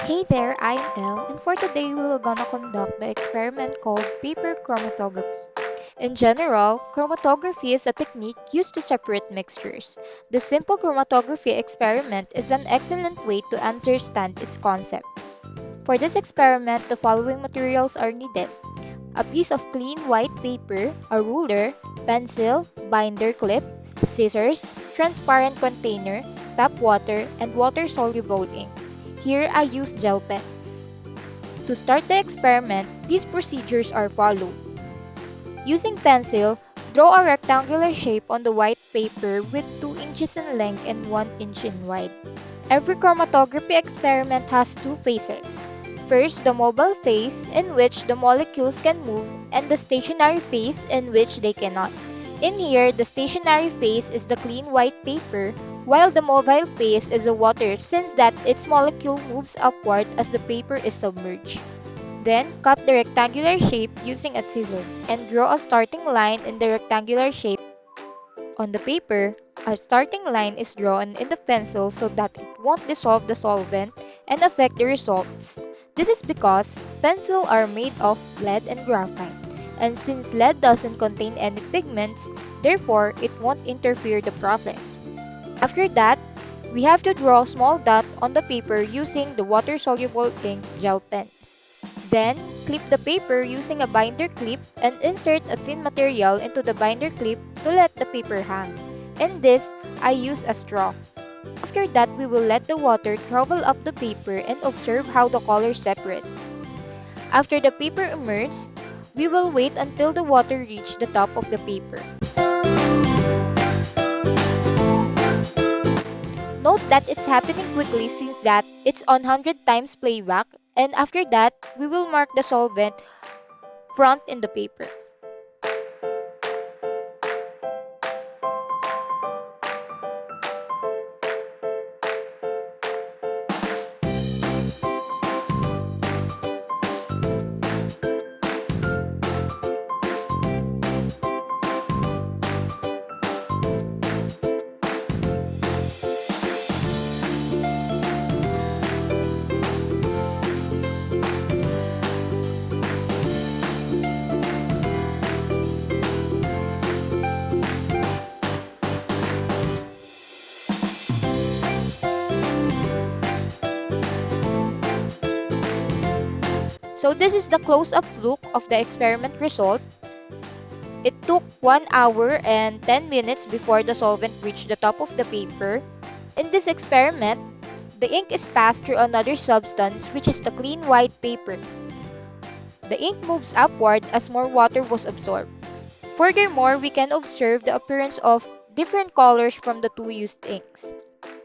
Hey there, I'm Elle, and for today we will gonna conduct the experiment called paper chromatography. In general, chromatography is a technique used to separate mixtures. The simple chromatography experiment is an excellent way to understand its concept. For this experiment, the following materials are needed: a piece of clean white paper, a ruler, pencil, binder clip, scissors, transparent container, tap water, and water-soluble ink. Here I use gel pens. To start the experiment, these procedures are followed. Using pencil, draw a rectangular shape on the white paper with 2 inches in length and 1 inch in wide. Every chromatography experiment has two phases. First, the mobile phase, in which the molecules can move, and the stationary phase, in which they cannot. In here, the stationary phase is the clean white paper, while the mobile phase is the water since that its molecule moves upward as the paper is submerged. Then, cut the rectangular shape using a scissor and draw a starting line in the rectangular shape. On the paper, a starting line is drawn in the pencil so that it won't dissolve the solvent and affect the results. This is because pencils are made of lead and graphite, and since lead doesn't contain any pigments, therefore it won't interfere the process. After that, we have to draw a small dot on the paper using the water-soluble ink gel pens. Then, clip the paper using a binder clip and insert a thin material into the binder clip to let the paper hang. In this, I use a straw. After that, we will let the water travel up the paper and observe how the colors separate. After the paper emerges, we will wait until the water reaches the top of the paper. Note that it's happening quickly since that it's on 100 times playback, and after that, we will mark the solvent front in the paper. So this is the close-up look of the experiment result. It took 1 hour and 10 minutes before the solvent reached the top of the paper. In this experiment, the ink is passed through another substance which is the clean white paper. The ink moves upward as more water was absorbed. Furthermore, we can observe the appearance of different colors from the two used inks.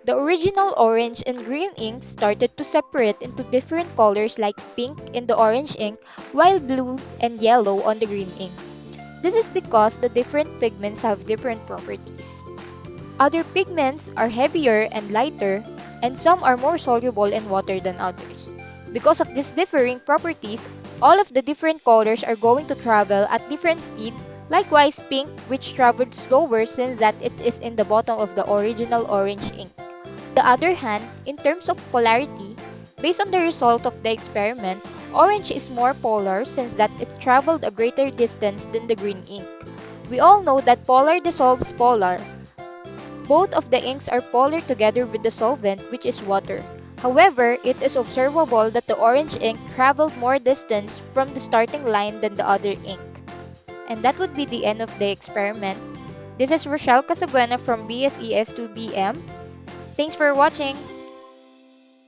The original orange and green ink started to separate into different colors like pink in the orange ink while blue and yellow on the green ink. This is because the different pigments have different properties. Other pigments are heavier and lighter, and some are more soluble in water than others. Because of these differing properties, all of the different colors are going to travel at different speed. Likewise, pink, which traveled slower since that it is in the bottom of the original orange ink. On the other hand, in terms of polarity, based on the result of the experiment, orange is more polar since that it traveled a greater distance than the green ink. We all know that polar dissolves polar. Both of the inks are polar together with the solvent, which is water. However, it is observable that the orange ink traveled more distance from the starting line than the other ink. And that would be the end of the experiment. This is Rochelle Casabuena from BSES 2BM. Thanks for watching!